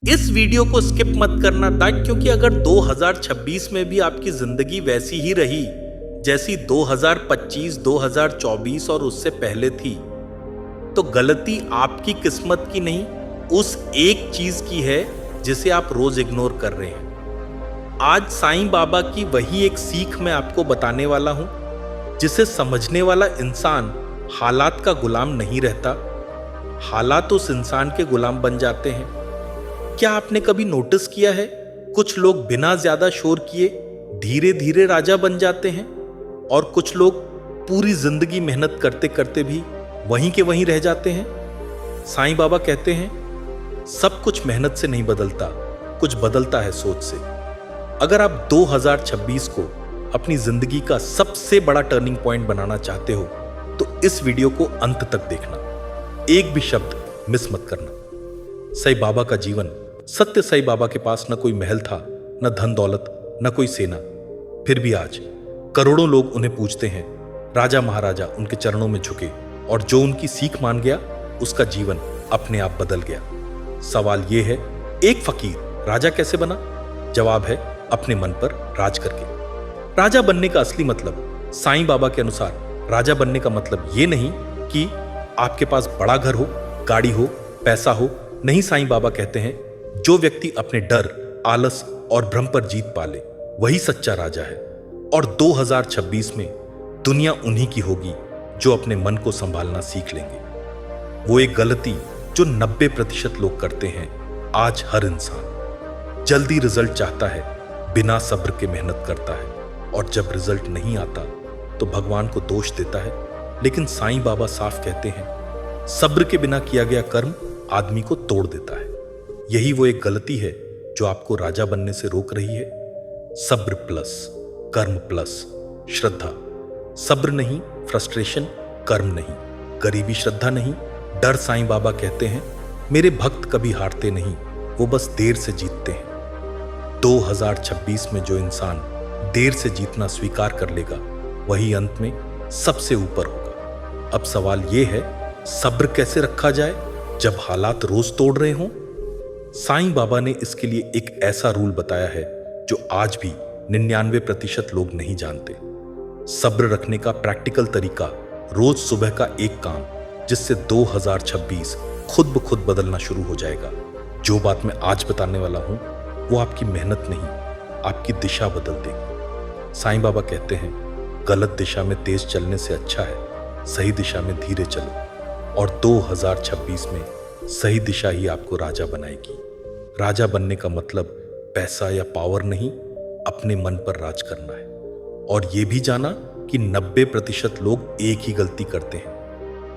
इस वीडियो को स्किप मत करना क्योंकि अगर 2026 में भी आपकी जिंदगी वैसी ही रही जैसी 2025, 2024 और उससे पहले थी, तो गलती आपकी किस्मत की नहीं, उस एक चीज की है जिसे आप रोज इग्नोर कर रहे हैं। आज साईं बाबा की वही एक सीख मैं आपको बताने वाला हूं, जिसे समझने वाला इंसान हालात का गुलाम नहीं रहता, हालात उस इंसान के गुलाम बन जाते हैं। क्या आपने कभी नोटिस किया है, कुछ लोग बिना ज्यादा शोर किए धीरे धीरे राजा बन जाते हैं और कुछ लोग पूरी जिंदगी मेहनत करते करते भी वहीं के वहीं रह जाते हैं। साईं बाबा कहते हैं सब कुछ मेहनत से नहीं बदलता, कुछ बदलता है सोच से। अगर आप 2026 को अपनी जिंदगी का सबसे बड़ा टर्निंग पॉइंट बनाना चाहते हो तो इस वीडियो को अंत तक देखना, एक भी शब्द मिस मत करना। साईं बाबा का जीवन सत्य। साईं बाबा के पास न कोई महल था, न धन दौलत, न कोई सेना, फिर भी आज करोड़ों लोग उन्हें पूजते हैं। राजा महाराजा उनके चरणों में झुके और जो उनकी सीख मान गया उसका जीवन अपने आप बदल गया। सवाल यह है, एक फकीर राजा कैसे बना? जवाब है अपने मन पर राज करके। राजा बनने का असली मतलब साईं बाबा के अनुसार राजा बनने का मतलब यह नहीं कि आपके पास बड़ा घर हो, गाड़ी हो, पैसा हो। नहीं, साईं बाबा कहते हैं जो व्यक्ति अपने डर, आलस और भ्रम पर जीत पाले वही सच्चा राजा है। और 2026 में दुनिया उन्हीं की होगी जो अपने मन को संभालना सीख लेंगे। वो एक गलती जो 90% लोग करते हैं। आज हर इंसान जल्दी रिजल्ट चाहता है, बिना सब्र के मेहनत करता है और जब रिजल्ट नहीं आता तो भगवान को दोष देता है। लेकिन साईं बाबा साफ कहते हैं सब्र के बिना किया गया कर्म आदमी को तोड़ देता है। यही वो एक गलती है जो आपको राजा बनने से रोक रही है। सब्र प्लस कर्म प्लस श्रद्धा। सब्र नहीं फ्रस्ट्रेशन, कर्म नहीं गरीबी, श्रद्धा नहीं डर। साईं बाबा कहते हैं मेरे भक्त कभी हारते नहीं, वो बस देर से जीतते हैं। 2026 में जो इंसान देर से जीतना स्वीकार कर लेगा वही अंत में सबसे ऊपर होगा। अब सवाल यह है, सब्र कैसे रखा जाए जब हालात रोज तोड़ रहे हों? साईं बाबा ने इसके लिए एक ऐसा रूल बताया है जो आज भी 99% लोग नहीं जानते। सब्र रखने का प्रैक्टिकल तरीका, रोज सुबह का एक काम जिससे 2026 खुद ब खुद बदलना शुरू हो जाएगा। जो बात मैं आज बताने वाला हूं वो आपकी मेहनत नहीं, आपकी दिशा बदल देगी। साईं बाबा कहते हैं गलत दिशा में तेज चलने से अच्छा है सही दिशा में धीरे चलो। और 2026 में सही दिशा ही आपको राजा बनाएगी। राजा बनने का मतलब पैसा या पावर नहीं, अपने मन पर राज करना है। और यह भी जाना कि 90% लोग एक ही गलती करते हैं,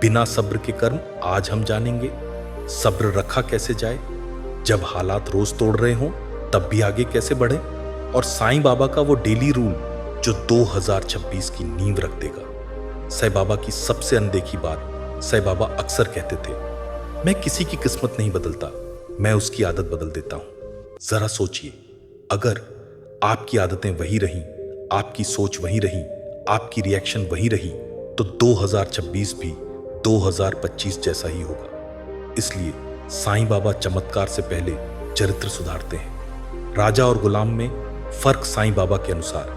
बिना सब्र के कर्म। आज हम जानेंगे सब्र रखा कैसे जाए, जब हालात रोज तोड़ रहे हों तब भी आगे कैसे बढ़े, और साईं बाबा का वो डेली रूल जो 2026 की नींव रख देगा। साईं बाबा की सबसे अनदेखी बात, साईं बाबा अक्सर कहते थे मैं किसी की किस्मत नहीं बदलता, मैं उसकी आदत बदल देता हूं। जरा सोचिए, अगर आपकी आदतें वही रहीं, आपकी सोच वही रही, आपकी रिएक्शन वही रही, तो 2026 भी 2025 जैसा ही होगा। इसलिए साईं बाबा चमत्कार से पहले चरित्र सुधारते हैं। राजा और गुलाम में फर्क साईं बाबा के अनुसार।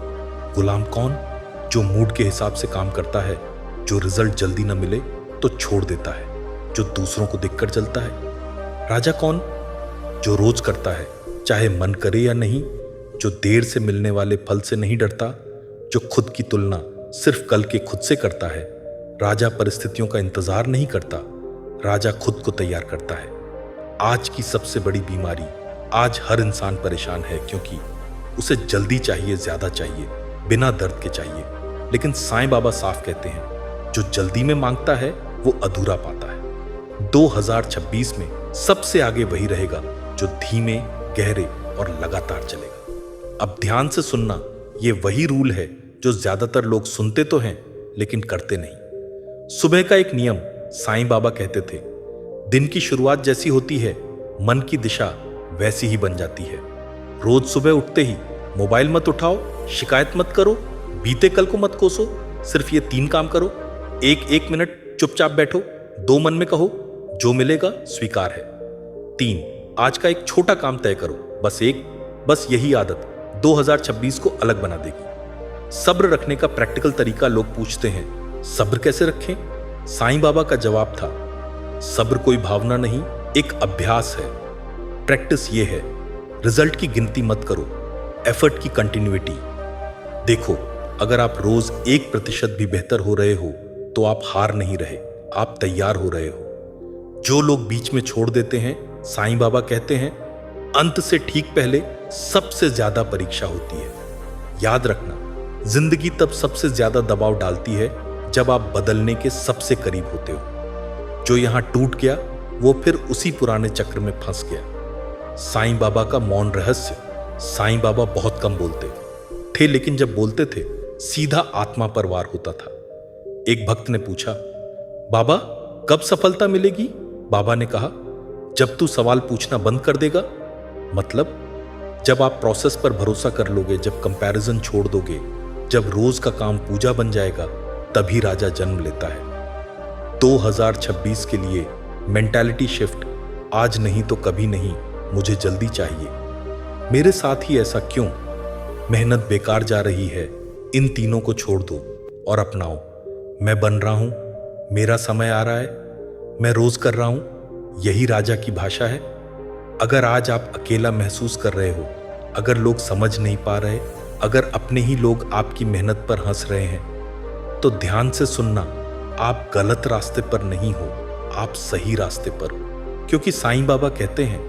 गुलाम कौन? जो मूड के हिसाब से काम करता है, जो रिजल्ट जल्दी न मिले तो छोड़ देता है, जो दूसरों को देखकर चलता है। राजा कौन? जो रोज करता है, चाहे मन करे या नहीं, जो देर से मिलने वाले फल से नहीं डरता, जो खुद की तुलना सिर्फ कल के खुद से करता है। राजा परिस्थितियों का इंतजार नहीं करता, राजा खुद को तैयार करता है। आज की सबसे बड़ी बीमारी, आज हर इंसान परेशान है क्योंकि उसे जल्दी चाहिए, ज्यादा चाहिए, बिना दर्द के चाहिए। लेकिन साईं बाबा साफ कहते हैं जो जल्दी में मांगता है वो अधूरा पाता है। 2026 में सबसे आगे वही रहेगा जो धीमे, गहरे और लगातार चलेगा। अब ध्यान से सुनना, ये वही रूल है जो ज्यादातर लोग सुनते तो हैं लेकिन करते नहीं। सुबह का एक नियम, साईं बाबा कहते थे दिन की शुरुआत जैसी होती है मन की दिशा वैसी ही बन जाती है। रोज सुबह उठते ही मोबाइल मत उठाओ, शिकायत मत करो, बीते कल को मत कोसो, सिर्फ ये 3 काम करो। एक मिनट चुपचाप बैठो, 2 मन में कहो जो मिलेगा स्वीकार है। 3, आज का एक छोटा काम तय करो, बस यही आदत 2026 को अलग बना देगी। सब्र रखने का प्रैक्टिकल तरीका लोग पूछते हैं, सब्र कैसे रखें? साईं बाबा का जवाब था, सब्र कोई भावना नहीं, एक अभ्यास है। प्रैक्टिस ये है, रिजल्ट की गिनती मत करो, एफर्ट की कंटिन्यूटी देखो। अगर आप रोज 1% भी बेहतर हो रहे हो तो आप हार नहीं रहे, आप तैयार हो रहे हो। जो लोग बीच में छोड़ देते हैं, साईं बाबा कहते हैं, अंत से ठीक पहले सबसे ज्यादा परीक्षा होती है। याद रखना, जिंदगी तब सबसे ज्यादा दबाव डालती है जब आप बदलने के सबसे करीब होते हो। जो यहां टूट गया वो फिर उसी पुराने चक्र में फंस गया। साईं बाबा का मौन रहस्य। साईं बाबा बहुत कम बोलते थे, लेकिन जब बोलते थे सीधा आत्मा पर वार होता था। एक भक्त ने पूछा, बाबा कब सफलता मिलेगी? बाबा ने कहा, जब तू सवाल पूछना बंद कर देगा। मतलब जब आप प्रोसेस पर भरोसा कर लोगे, जब कंपैरिजन छोड़ दोगे, जब रोज का काम पूजा बन जाएगा, तभी राजा जन्म लेता है। 2026 के लिए मेंटालिटी शिफ्ट, आज नहीं तो कभी नहीं, मुझे जल्दी चाहिए। मेरे साथ ही ऐसा क्यों? मेहनत बेकार जा रही है, इन तीनों को छोड़ दो और अपनाओ। मैं बन रहा हूं, मेरा समय आ रहा है, मैं रोज कर रहा हूं, यही राजा की भाषा है। अगर आज आप अकेला महसूस कर रहे हो, अगर लोग समझ नहीं पा रहे, अगर अपने ही लोग आपकी मेहनत पर हंस रहे हैं, तो ध्यान से सुनना, आप गलत रास्ते पर नहीं हो, आप सही रास्ते पर हो। क्योंकि साईं बाबा कहते हैं,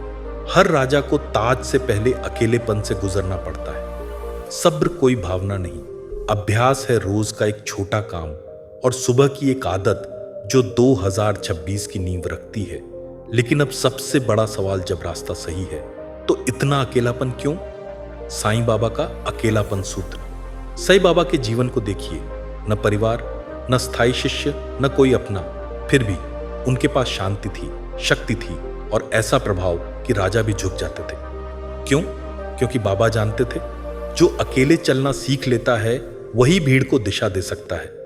हर राजा को ताज से पहले अकेलेपन से गुजरना पड़ता है। सब्र कोई भावना नहीं, अभ्यास है रोज का एक छोटा काम और सुबह की एक आदत जो 2026 की नींव रखती है। लेकिन अब सबसे बड़ा सवाल, जब रास्ता सही है तो इतना अकेलापन क्यों? साईं बाबा का अकेलापन सूत्र। साईं बाबा के जीवन को देखिए, न परिवार, न स्थायी शिष्य, न कोई अपना, फिर भी उनके पास शांति थी, शक्ति थी और ऐसा प्रभाव कि राजा भी झुक जाते थे। क्यों? क्योंकि बाबा जानते थे, जो अकेले चलना सीख लेता है वही भीड़ को दिशा दे सकता है।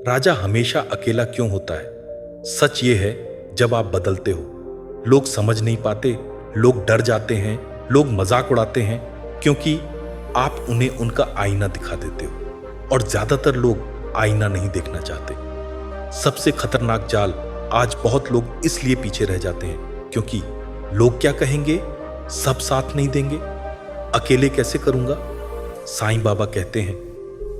राजा हमेशा अकेला क्यों होता है? सच ये है, जब आप बदलते हो, लोग समझ नहीं पाते, लोग डर जाते हैं, लोग मजाक उड़ाते हैं, क्योंकि आप उन्हें उनका आईना दिखा देते हो और ज्यादातर लोग आईना नहीं देखना चाहते। सबसे खतरनाक जाल, आज बहुत लोग इसलिए पीछे रह जाते हैं क्योंकि लोग क्या कहेंगे, सब साथ नहीं देंगे, अकेले कैसे करूंगा। साईं बाबा कहते हैं,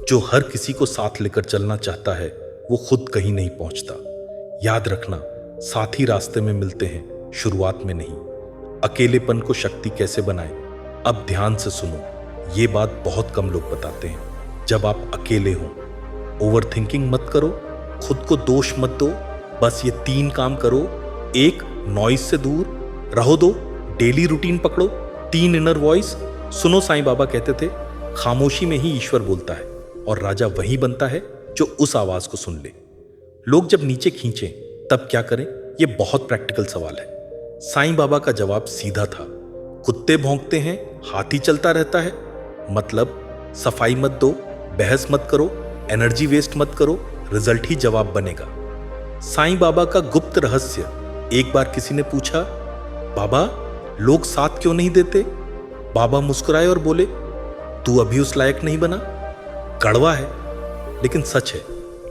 जो हर किसी को साथ लेकर चलना चाहता है वो खुद कहीं नहीं पहुंचता। याद रखना, साथी रास्ते में मिलते हैं, शुरुआत में नहीं। अकेलेपन को शक्ति कैसे बनाएं? अब ध्यान से सुनो, ये बात बहुत कम लोग बताते हैं। जब आप अकेले हो, ओवर थिंकिंग मत करो, खुद को दोष मत दो, बस ये 3 काम करो। 1, नॉइज से दूर रहो। 2, डेली रूटीन पकड़ो। 3, इनर वॉइस सुनो। साईं बाबा कहते थे, खामोशी में ही ईश्वर बोलता है और राजा वही बनता है जो उस आवाज को सुन ले। लोग जब नीचे खींचें तब क्या करें? ये बहुत प्रैक्टिकल सवाल है। साईं बाबा का जवाब सीधा था, कुत्ते भौंकते हैं, हाथी चलता रहता है। मतलब सफाई मत दो, बहस मत करो, एनर्जी वेस्ट मत करो, रिजल्ट ही जवाब बनेगा। साईं बाबा का गुप्त रहस्य। एक बार किसी ने पूछा, बाबा लोग साथ क्यों नहीं देते? बाबा मुस्कुराए और बोले, तू अभी उस लायक नहीं बना। कड़वा है लेकिन सच है।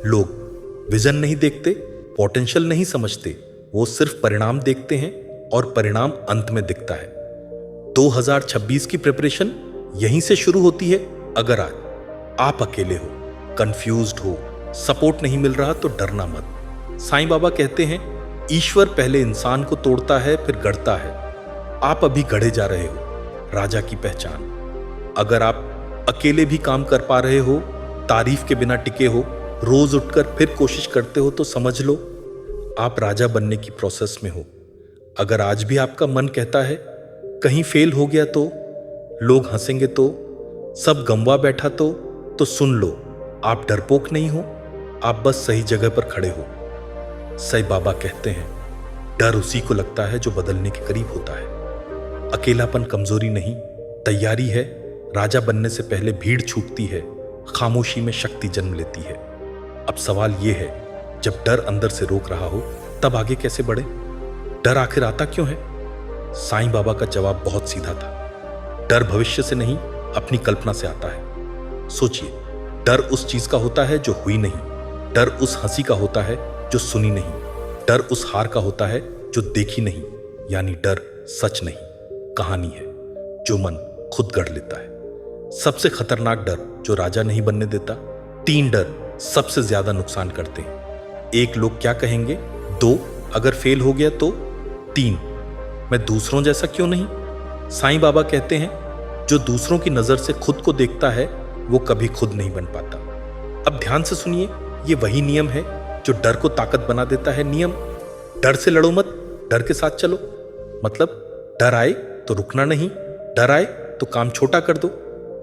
लोग विजन नहीं देखते, पोटेंशियल नहीं समझते, वो सिर्फ परिणाम देखते हैं और परिणाम अंत में दिखता है। 2026 की प्रिपरेशन यहीं से शुरू होती है। अगर आज आप अकेले हो, कंफ्यूज्ड हो, सपोर्ट नहीं मिल रहा तो डरना मत। साईं बाबा कहते हैं, ईश्वर पहले इंसान को तोड़ता है फिर गढ़ता है। आप अभी गढ़े जा रहे हो, राजा की पहचान। अगर आप अकेले भी काम कर पा रहे हो, तारीफ के बिना टिके हो, रोज उठकर फिर कोशिश करते हो, तो समझ लो आप राजा बनने की प्रोसेस में हो। अगर आज भी आपका मन कहता है कहीं फेल हो गया तो, लोग हंसेंगे तो, सब गंवा बैठा तो सुन लो, आप डरपोक नहीं हो, आप बस सही जगह पर खड़े हो। साईं बाबा कहते हैं, डर उसी को लगता है जो बदलने के करीब होता है। अकेलापन कमजोरी नहीं, तैयारी है। राजा बनने से पहले भीड़ छूटती है, खामोशी में शक्ति जन्म लेती है। अब सवाल यह है, जब डर अंदर से रोक रहा हो तब आगे कैसे बढ़े? डर आखिर आता क्यों है? साईं बाबा का जवाब बहुत सीधा था। डर भविष्य से नहीं, अपनी कल्पना से आता है। सोचिए, डर उस चीज का होता है जो हुई नहीं, डर उस हंसी का होता है जो सुनी नहीं, डर उस हार का होता है जो देखी नहीं। यानी डर सच नहीं, कहानी है जो मन खुद गढ़ लेता है। सबसे खतरनाक डर जो राजा नहीं बनने देता। 3 डर सबसे ज्यादा नुकसान करते हैं। 1, लोग क्या कहेंगे। 2, अगर फेल हो गया तो। 3, मैं दूसरों जैसा क्यों नहीं। साईं बाबा कहते हैं, जो दूसरों की नजर से खुद को देखता है वो कभी खुद नहीं बन पाता। अब ध्यान से सुनिए, ये वही नियम है जो डर को ताकत बना देता है। नियम, डर से लड़ो मत, डर के साथ चलो। मतलब डर आए तो रुकना नहीं, डर आए तो काम छोटा कर दो,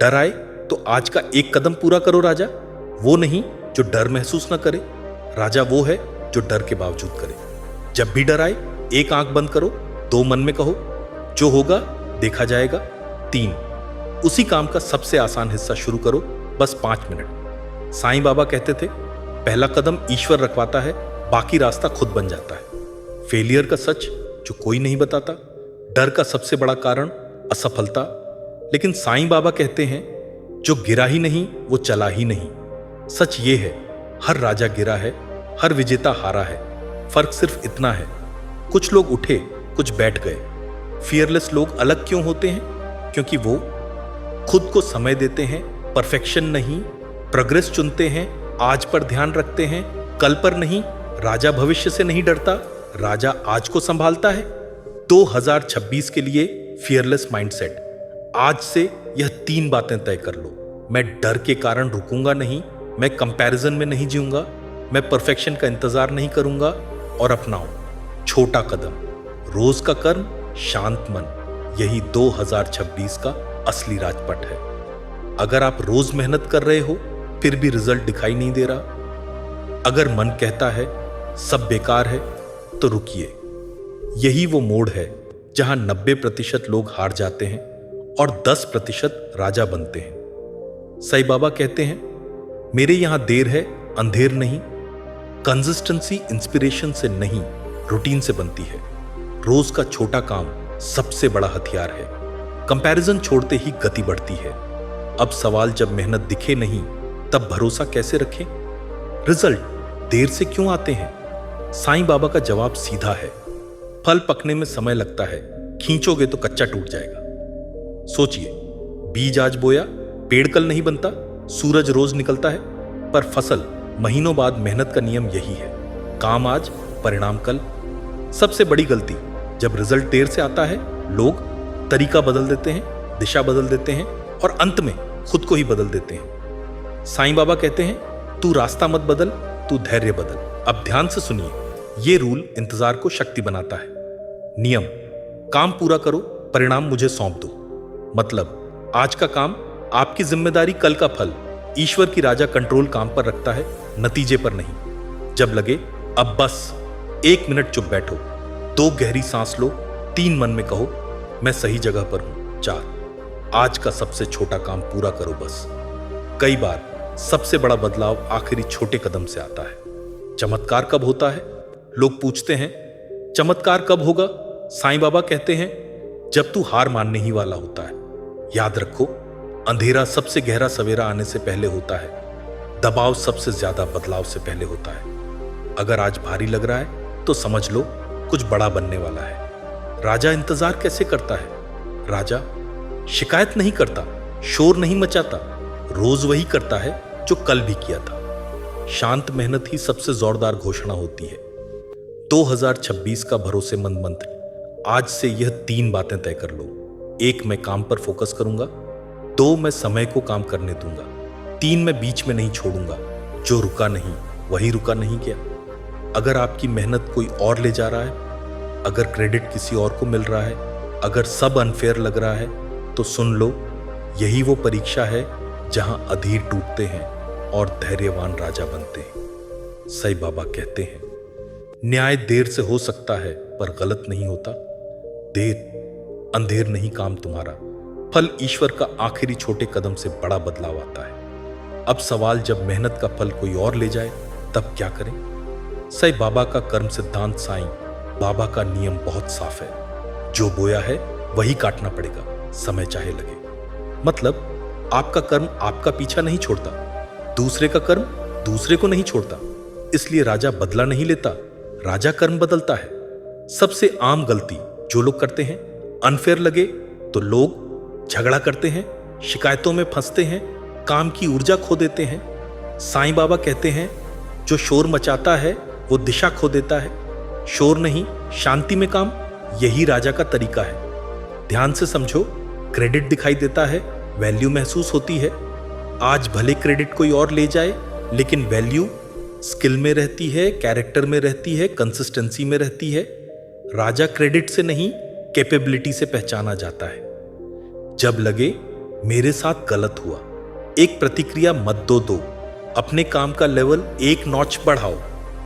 डर आए तो आज का एक कदम पूरा करो। राजा वो नहीं जो डर महसूस ना करे, राजा वो है जो डर के बावजूद करे। जब भी डर आए, 1 आंख बंद करो, 2 मन में कहो, जो होगा देखा जाएगा। 3, उसी काम का सबसे आसान हिस्सा शुरू करो, बस 5 मिनट। साईं बाबा कहते थे, पहला कदम ईश्वर रखवाता है, बाकी रास्ता खुद बन जाता है। फेलियर का सच जो कोई नहीं बताता। डर का सबसे बड़ा कारण असफलता। लेकिन साईं बाबा कहते हैं, जो गिरा ही नहीं वो चला ही नहीं। सच ये है, हर राजा गिरा है, हर विजेता हारा है। फर्क सिर्फ इतना है, कुछ लोग उठे, कुछ बैठ गए। फियरलेस लोग अलग क्यों होते हैं? क्योंकि वो खुद को समय देते हैं, परफेक्शन नहीं, प्रोग्रेस चुनते हैं, आज पर ध्यान रखते हैं, कल पर नहीं। राजा भविष्य से नहीं डरता, राजा आज को संभालता है। 2026 के लिए फियरलेस माइंडसेट। आज से यह 3 बातें तय कर लो। मैं डर के कारण रुकूंगा नहीं, मैं कंपैरिजन में नहीं जीऊंगा, मैं परफेक्शन का इंतजार नहीं करूंगा। और अपनाओ छोटा कदम, रोज का कर्म, शांत मन। यही 2026 का असली राजपट है। अगर आप रोज मेहनत कर रहे हो फिर भी रिजल्ट दिखाई नहीं दे रहा, अगर मन कहता है सब बेकार है, तो रुकिए। यही वो मोड़ है जहां 90% लोग हार जाते हैं और 10% राजा बनते हैं। साईं बाबा कहते हैं, मेरे यहां देर है, अंधेर नहीं। कंसिस्टेंसी इंस्पिरेशन से नहीं, रूटीन से बनती है। रोज का छोटा काम सबसे बड़ा हथियार है। कंपैरिजन छोड़ते ही गति बढ़ती है। अब सवाल, जब मेहनत दिखे नहीं तब भरोसा कैसे रखें? रिजल्ट देर से क्यों आते हैं? साईं बाबा का जवाब सीधा है, फल पकने में समय लगता है, खींचोगे तो कच्चा टूट जाएगा। सोचिए, बीज आज बोया, पेड़ कल नहीं बनता। सूरज रोज निकलता है, पर फसल महीनों बाद। मेहनत का नियम यही है, काम आज, परिणाम कल। सबसे बड़ी गलती, जब रिजल्ट देर से आता है, लोग तरीका बदल देते हैं, दिशा बदल देते हैं और अंत में खुद को ही बदल देते हैं। साईं बाबा कहते हैं, तू रास्ता मत बदल, तू धैर्य बदल। अब ध्यान से सुनिए, ये रूल इंतजार को शक्ति बनाता है। नियम, काम पूरा करो, परिणाम मुझे सौंप दो। मतलब आज का काम आपकी जिम्मेदारी, कल का फल ईश्वर की। राजा कंट्रोल काम पर रखता है, नतीजे पर नहीं। जब लगे अब बस 1 मिनट चुप बैठो, 2 गहरी सांस लो, 3 मन में कहो, मैं सही जगह पर हूं। 4, आज का सबसे छोटा काम पूरा करो बस। कई बार सबसे बड़ा बदलाव आखिरी छोटे कदम से आता है। चमत्कार कब होता है? लोग पूछते हैं, चमत्कार कब होगा? साईं बाबा कहते हैं, जब तू हार मानने ही वाला होता है। याद रखो, अंधेरा सबसे गहरा सवेरा आने से पहले होता है, दबाव सबसे ज्यादा बदलाव से पहले होता है। अगर आज भारी लग रहा है तो समझ लो कुछ बड़ा बनने वाला है। राजा इंतजार कैसे करता है? राजा शिकायत नहीं करता, शोर नहीं मचाता, रोज वही करता है जो कल भी किया था। शांत मेहनत ही सबसे जोरदार घोषणा होती है। 2026 का भरोसेमंद मंत्र, आज से यह 3 बातें तय कर लो। 1, मैं काम पर फोकस करूंगा। 2, मैं समय को काम करने दूंगा। 3, मैं बीच में नहीं छोड़ूंगा। जो रुका नहीं वही रुका नहीं गया। अगर आपकी मेहनत कोई और ले जा रहा है, अगर क्रेडिट किसी और को मिल रहा है, अगर सब अनफेयर लग रहा है, तो सुन लो, यही वो परीक्षा है जहां अधीर टूटते हैं और धैर्यवान राजा बनते हैं। साईं बाबा कहते हैं, न्याय देर से हो सकता है पर गलत नहीं होता। देर अंधेर नहीं काम तुम्हारा, फल ईश्वर का आखिरी छोटे कदम से बड़ा बदलाव आता है। अब सवाल, जब मेहनत का फल कोई और ले जाए तब क्या करें? साईं बाबा का कर्म सिद्धांत, साईं बाबा का नियम बहुत साफ है। जो बोया है वही काटना पड़ेगा, समय चाहे लगे। मतलब आपका कर्म आपका पीछा नहीं छोड़ता, दूसरे का कर्म दूसरे को नहीं छोड़ता। इसलिए राजा बदला नहीं लेता, राजा कर्म बदलता है। सबसे आम गलती जो लोग करते हैं, अनफेयर लगे तो लोग झगड़ा करते हैं, शिकायतों में फंसते हैं, काम की ऊर्जा खो देते हैं। साईं बाबा कहते हैं, जो शोर मचाता है वो दिशा खो देता है। शोर नहीं, शांति में काम, यही राजा का तरीका है। ध्यान से समझो, क्रेडिट दिखाई देता है, वैल्यू महसूस होती है। आज भले क्रेडिट कोई और ले जाए, लेकिन वैल्यू स्किल में रहती है, कैरेक्टर में रहती है, कंसिस्टेंसी में रहती है। राजा क्रेडिट से नहीं, कैपेबिलिटी से पहचाना जाता है। जब लगे मेरे साथ गलत हुआ, एक प्रतिक्रिया मत दो, अपने काम का लेवल एक नॉच बढ़ाओ,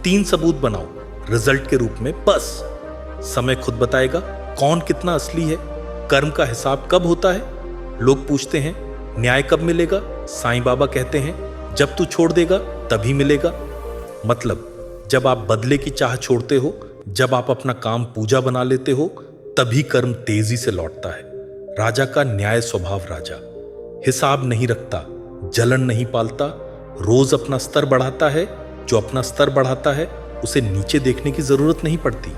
3 सबूत बनाओ रिजल्ट के रूप में, बस। समय खुद बताएगा कौन कितना असली है। कर्म का हिसाब कब होता है? लोग पूछते हैं न्याय कब मिलेगा? साईं बाबा कहते हैं जब तू छोड़ देगा तभी मिलेगा। मतलब जब आप बदले की चाह छोड़ते हो, जब आप अपना काम पूजा बना लेते हो, तभी कर्म तेजी से लौटता है। राजा का न्याय स्वभाव राजा हिसाब नहीं रखता, जलन नहीं पालता, रोज अपना स्तर बढ़ाता है। जो अपना स्तर बढ़ाता है उसे नीचे देखने की जरूरत नहीं पड़ती।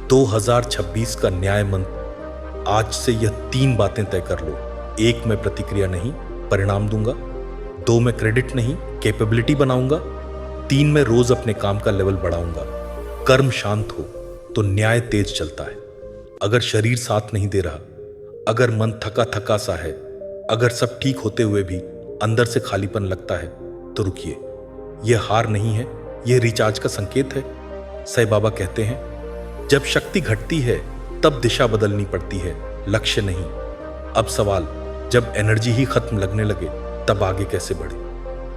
2026 का न्याय मंत्र, आज से यह 3 बातें तय कर लो। 1, मैं प्रतिक्रिया नहीं, परिणाम दूंगा। 2, मैं क्रेडिट नहीं, कैपेबिलिटी बनाऊंगा। 3, मैं रोज अपने काम का लेवल बढ़ाऊंगा। कर्म शांत हो तो न्याय तेज चलता है। अगर शरीर साथ नहीं दे रहा, अगर मन थका थका सा है, अगर सब ठीक होते हुए भी अंदर से खालीपन लगता है, तो रुकिए। यह हार नहीं है, यह रिचार्ज का संकेत है। साईं बाबा कहते हैं, जब शक्ति घटती है तब दिशा बदलनी पड़ती है, लक्ष्य नहीं। अब सवाल, जब एनर्जी ही खत्म लगने लगे तब आगे कैसे बढ़े?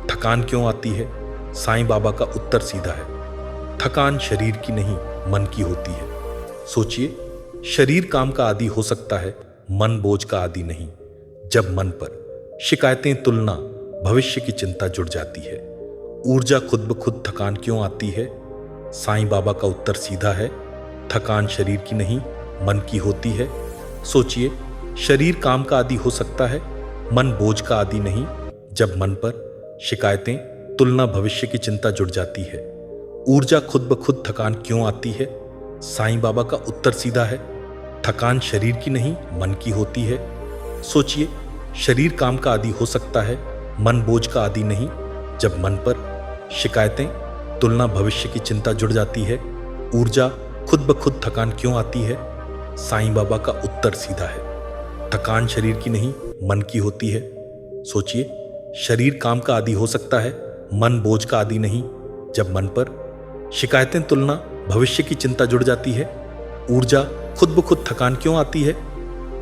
थकान क्यों आती है? साईं बाबा का उत्तर सीधा है, थकान शरीर की नहीं, मन की होती है। सोचिए, शरीर काम का आदी हो सकता है, मन बोझ का आदी नहीं। जब मन पर शिकायतें, तुलना, भविष्य की चिंता जुड़ जाती है, ऊर्जा खुद ब खुद थकान क्यों आती है? साईं बाबा का उत्तर सीधा है, थकान शरीर की नहीं, मन की होती है। सोचिए, शरीर काम का आदी हो सकता है, मन बोझ का आदी नहीं। जब मन पर शिकायतें, तुलना, भविष्य की चिंता जुड़ जाती है, ऊर्जा खुद ब खुद थकान क्यों आती है? साईं बाबा का उत्तर सीधा है, थकान शरीर की नहीं, मन की होती है। सोचिए, शरीर काम का आदी हो सकता है, मन बोझ का आदी नहीं। जब मन पर शिकायतें, तुलना, भविष्य की चिंता जुड़ जाती है, ऊर्जा खुद ब खुद थकान क्यों आती है? साईं बाबा का उत्तर सीधा है, थकान शरीर की नहीं, मन की होती है। सोचिए, शरीर काम का आदी हो सकता है, मन बोझ का आदी नहीं। जब मन पर शिकायतें, तुलना, भविष्य की चिंता जुड़ जाती है, ऊर्जा खुद ब खुद थकान क्यों आती है?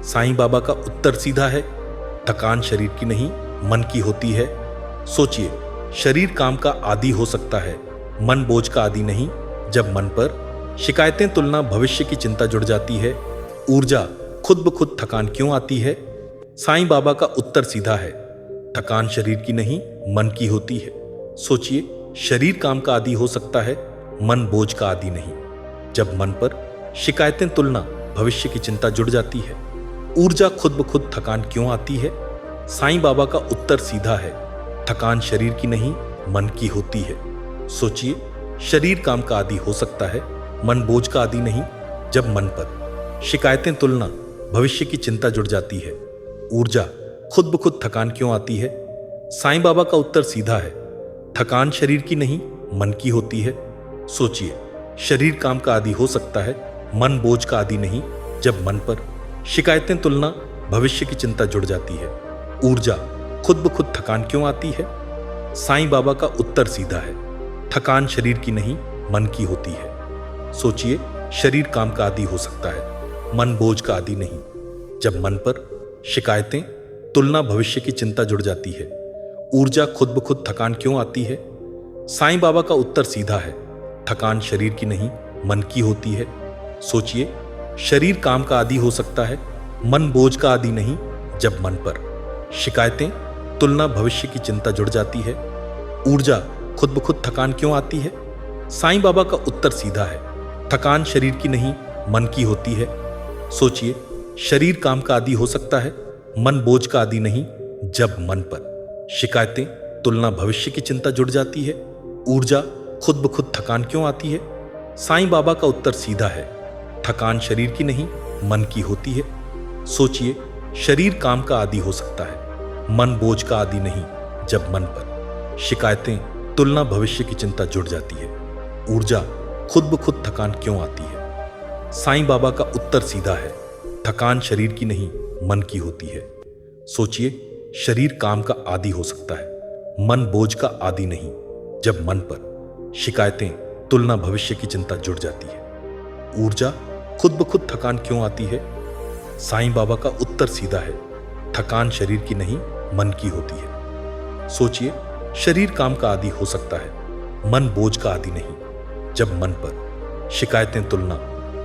साईं बाबा का उत्तर सीधा है, थकान शरीर की नहीं, मन की होती है। सोचिए, शरीर काम का आदी हो सकता है, मन बोझ का आदी नहीं। जब मन पर शिकायतें, तुलना, भविष्य की चिंता जुड़ जाती है, ऊर्जा खुद ब खुद थकान क्यों आती है? साईं बाबा का उत्तर सीधा है, थकान शरीर की नहीं, मन की होती है। सोचिए, शरीर काम का आदी हो सकता है, मन बोझ का आदी नहीं। जब मन पर शिकायतें, तुलना, भविष्य की चिंता जुड़ जाती है, ऊर्जा खुद ब खुद थकान क्यों आती है? साईं बाबा का उत्तर सीधा है, थकान शरीर की नहीं, मन की होती है। सोचिए, शरीर काम का आदी हो सकता है, मन बोझ का आदी नहीं। जब मन पर शिकायतें, तुलना, भविष्य की चिंता जुड़ जाती है, ऊर्जा खुद ब खुद थकान क्यों आती है? साईं बाबा का उत्तर सीधा है, थकान शरीर की नहीं, मन की होती है। सोचिए, शरीर काम का आदी हो सकता है, मन बोझ का आदी नहीं। जब मन पर शिकायतें, तुलना, भविष्य की चिंता जुड़ जाती है, ऊर्जा खुद ब खुद थकान क्यों आती है? साईं बाबा का उत्तर सीधा है, थकान शरीर की नहीं, मन की होती है। सोचिए, शरीर काम का आदी हो सकता है, मन बोझ का आदी नहीं। जब मन पर शिकायतें, तुलना, भविष्य की चिंता जुड़ जाती है, ऊर्जा खुद ब खुद थकान क्यों आती है? साईं बाबा का उत्तर सीधा है, थकान शरीर की नहीं, मन की होती है। सोचिए, शरीर काम का आदी हो सकता है, मन बोझ का आदी नहीं। जब मन पर शिकायतें, तुलना, भविष्य की चिंता जुड़ जाती है, ऊर्जा खुद ब खुद थकान क्यों आती है? साईं बाबा का उत्तर सीधा है, थकान शरीर की नहीं, मन की होती है। सोचिए, शरीर काम का आदी हो सकता है, मन बोझ का आदी नहीं। जब मन पर शिकायतें, तुलना, भविष्य की चिंता जुड़ जाती है, ऊर्जा, खुद ब खुद थकान क्यों आती है? साईं बाबा का उत्तर सीधा है, थकान शरीर की नहीं, मन की होती है। सोचिए, शरीर काम का आदी हो सकता है, मन बोझ का आदी नहीं। जब मन पर शिकायतें, तुलना, भविष्य की चिंता जुड़ जाती है, ऊर्जा, खुद ब खुद थकान क्यों आती है? साईं बाबा का उत्तर सीधा है, थकान शरीर की नहीं, मन की होती है। सोचिए, शरीर काम का आदी हो सकता है, मन बोझ का आदी नहीं। जब मन पर शिकायतें, तुलना, भविष्य की चिंता जुड़ जाती है, ऊर्जा, खुद ब खुद थकान क्यों आती है? साईं बाबा का उत्तर सीधा है, थकान शरीर की नहीं, मन की होती है। सोचिए, शरीर काम का आदी हो सकता है, मन बोझ का आदी नहीं। जब मन पर शिकायतें, तुलना,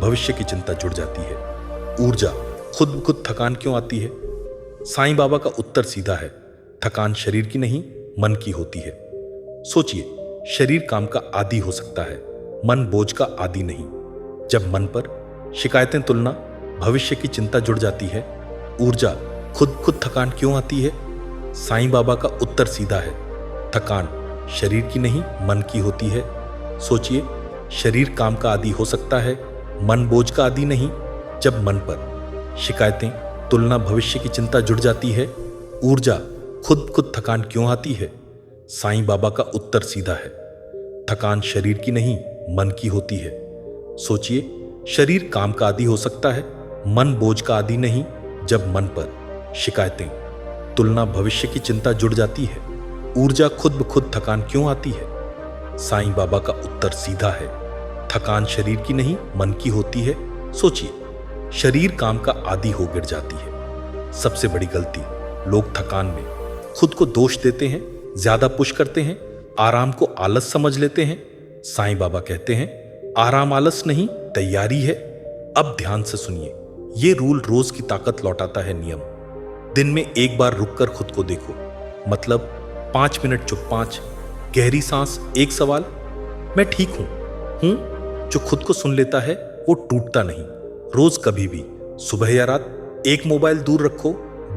भविष्य की चिंता जुड़ जाती है, ऊर्जा, खुद ब खुद थकान क्यों आती है? साईं बाबा का उत्तर सीधा है, थकान शरीर की नहीं, मन की होती है। सोचिए, शरीर काम का आदी हो सकता है, मन बोझ का आदी नहीं। जब मन पर शिकायतें, तुलना, भविष्य की चिंता जुड़ जाती है, ऊर्जा, खुद थकान क्यों आती है? साईं बाबा का उत्तर सीधा है, थकान शरीर की नहीं, मन की होती है। सोचिए, शरीर काम का आदी हो सकता है, मन बोझ का आदी नहीं। जब मन पर शिकायतें, तुलना, भविष्य की चिंता जुड़ जाती है, ऊर्जा, खुद थकान क्यों आती है? साईं बाबा का उत्तर सीधा है, थकान शरीर की नहीं, मन की होती है। सोचिए, शरीर काम का आदी हो सकता है, मन बोझ का आदी नहीं। जब मन पर शिकायतें, तुलना, भविष्य की चिंता जुड़ जाती है, ऊर्जा, खुद ब खुद थकान क्यों आती है? साईं बाबा का उत्तर सीधा है, थकान शरीर की नहीं, मन की होती है। सोचिए, शरीर काम का आदी हो गिर जाती है। सबसे बड़ी गलती, लोग थकान में खुद को दोष देते हैं, ज्यादा पुश करते हैं, आराम को आलस समझ लेते हैं। साईं बाबा कहते हैं, आराम आलस नहीं, तैयारी है। अब ध्यान से सुनिए, ये रूल रोज की ताकत लौटाता है नियम। दिन में एक बार रुककर खुद को देखो, मतलब 5 मिनट चुप, 5 गहरी सांस, एक सवाल, मैं ठीक हूं? जो खुद को सुन लेता है वो टूटता नहीं। रोज कभी भी, सुबह या रात, एक मोबाइल दूर रखो,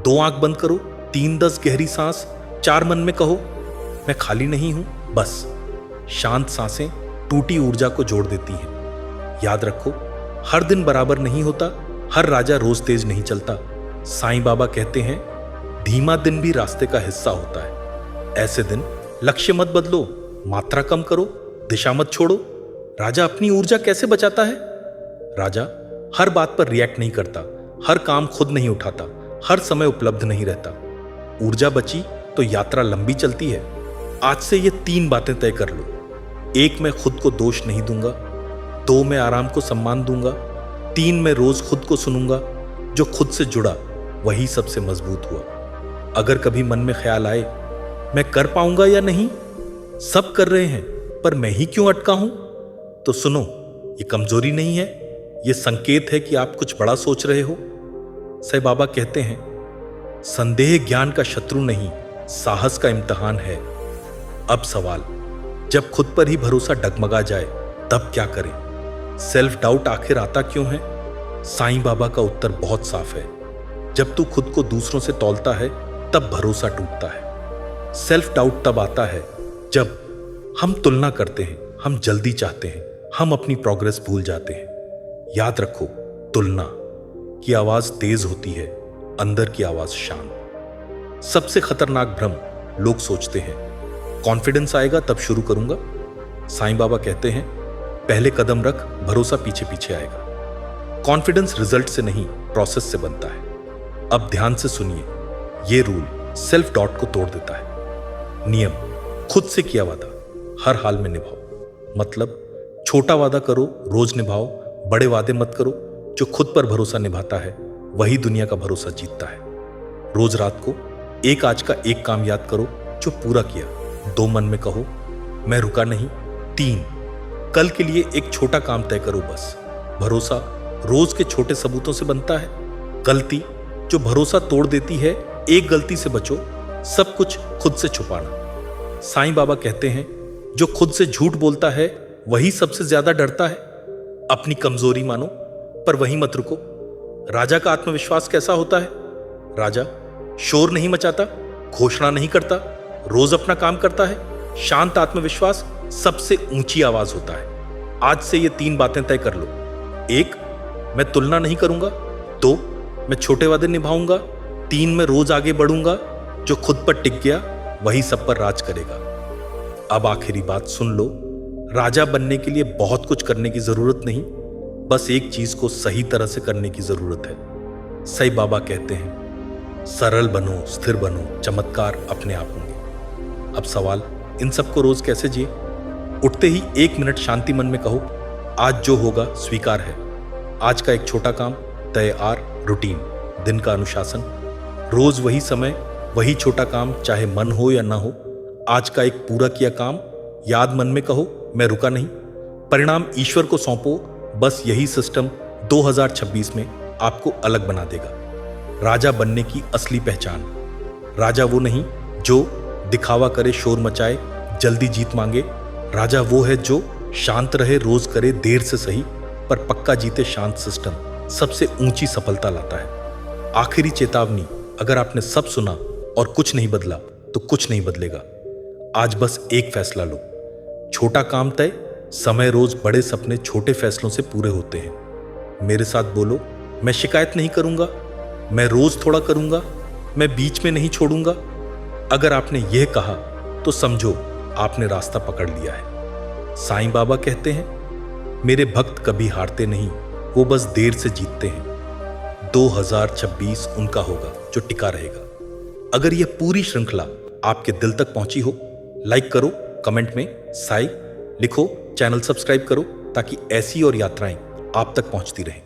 2 आंख बंद करो, 3-10 गहरी सांस, 4 मन में कहो, मैं खाली नहीं हूं, बस। शांत सांसें टूटी ऊर्जा को जोड़ देती हैं। याद रखो, हर दिन बराबर नहीं होता, हर राजा रोज तेज नहीं चलता। साईं बाबा कहते हैं, धीमा दिन भी रास्ते का हिस्सा होता है। ऐसे दिन लक्ष्य मत बदलो, मात्रा कम करो, दिशा मत छोड़ो। राजा अपनी ऊर्जा कैसे बचाता है? राजा हर बात पर रिएक्ट नहीं करता, हर काम खुद नहीं उठाता, हर समय उपलब्ध नहीं रहता। ऊर्जा बची तो यात्रा लंबी चलती है। आज से ये 3 बातें तय कर लो। 1, मैं खुद को दोष नहीं दूंगा। 2, मैं आराम को सम्मान दूंगा। 3, मैं रोज खुद को सुनूंगा। जो खुद से जुड़ा वही सबसे मजबूत हुआ। अगर कभी मन में ख्याल आए, मैं कर पाऊंगा या नहीं, सब कर रहे हैं पर मैं ही क्यों अटका हूं, तो सुनो, ये कमजोरी नहीं है, ये संकेत है कि आप कुछ बड़ा सोच रहे हो। साईं बाबा कहते हैं, संदेह ज्ञान का शत्रु नहीं, साहस का इम्तिहान है। अब सवाल, जब खुद पर ही भरोसा डगमगा जाए तब क्या करें? सेल्फ डाउट आखिर आता क्यों है? साईं बाबा का उत्तर बहुत साफ है, जब तू खुद को दूसरों से तौलता है तब भरोसा टूटता है। सेल्फ डाउट तब आता है जब हम तुलना करते हैं, हम जल्दी चाहते हैं, हम अपनी प्रोग्रेस भूल जाते हैं। याद रखो, तुलना की आवाज तेज होती है, अंदर की आवाज शांत। सबसे खतरनाक भ्रम, लोग सोचते हैं कॉन्फिडेंस आएगा तब शुरू करूंगा। साईं बाबा कहते हैं, पहले कदम रख, भरोसा पीछे पीछे आएगा। कॉन्फिडेंस रिजल्ट से नहीं, प्रोसेस से बनता है। अब ध्यान से सुनिए, ये रूल सेल्फ डाउट को तोड़ देता है। नियम, खुद से किया वादा हर हाल में निभाओ। मतलब, छोटा वादा करो, रोज निभाओ, बड़े वादे मत करो। जो खुद पर भरोसा निभाता है वही दुनिया का भरोसा जीतता है। रोज रात को एक आज का एक काम याद करो जो पूरा किया। 2 मन में कहो, मैं रुका नहीं। 3, कल के लिए एक छोटा काम तय करो बस। भरोसा रोज के छोटे सबूतों से बनता है। गलती जो भरोसा तोड़ देती है, एक गलती से बचो, सब कुछ खुद से छुपाना। साईं बाबा कहते हैं, जो खुद से झूठ बोलता है वही सबसे ज्यादा डरता है। अपनी कमजोरी मानो, पर वहीं मत रुको। राजा का आत्मविश्वास कैसा होता है? राजा शोर नहीं मचाता, घोषणा नहीं करता, रोज अपना काम करता है। शांत आत्मविश्वास सबसे ऊंची आवाज होता है। आज से ये 3 बातें तय कर लो। 1, मैं तुलना नहीं करूंगा। 2, मैं छोटे वादे निभाऊंगा। 3, मैं रोज आगे बढ़ूंगा। जो खुद पर टिक गया वही सब पर राज करेगा। अब आखिरी बात सुन लो, राजा बनने के लिए बहुत कुछ करने की जरूरत नहीं, बस एक चीज को सही तरह से करने की जरूरत है। साईं बाबा कहते हैं, सरल बनो, स्थिर बनो, चमत्कार अपने आप होंगे। अब सवाल, इन सबको रोज कैसे जिए? उठते ही 1 मिनट शांति मन में कहो, आज जो होगा स्वीकार है। आज का एक छोटा काम, तय आर, रूटीन, दिन का अनुशासन। रोज वही समय, वही छोटा काम, चाहे मन हो या ना हो। आज का एक पूरा किया काम, याद मन में कहो, मैं रुका नहीं। परिणाम ईश्वर को सौंपो। बस यही सिस्टम 2026 में आपको अलग बना देगा। राजा बनने की असली पहचान, राजा वो नहीं जो दिखावा करे, शोर मचाए, जल्दी जीत मांगे। राजा वो है जो शांत रहे, रोज करे देर से सही, पर पक्का जीते। शांत सिस्टम सबसे ऊंची सफलता लाता है। आखिरी चेतावनी, अगर आपने सब सुना और कुछ नहीं बदला तो कुछ नहीं बदलेगा। आज बस एक फैसला लो, छोटा काम तय, समय रोज, बड़े सपने छोटे फैसलों से पूरे होते हैं। मेरे साथ बोलो, मैं शिकायत नहीं करूंगा, मैं रोज थोड़ा करूंगा, मैं बीच में नहीं छोड़ूंगा। अगर आपने यह कहा तो समझो आपने रास्ता पकड़ लिया है। साईं बाबा कहते हैं, मेरे भक्त कभी हारते नहीं, वो बस देर से जीतते हैं। 2026 उनका होगा जो टिका रहेगा। अगर यह पूरी श्रृंखला आपके दिल तक पहुंची हो, लाइक करो, कमेंट में साई लिखो, चैनल सब्सक्राइब करो, ताकि ऐसी और यात्राएं आप तक पहुंचती रहें।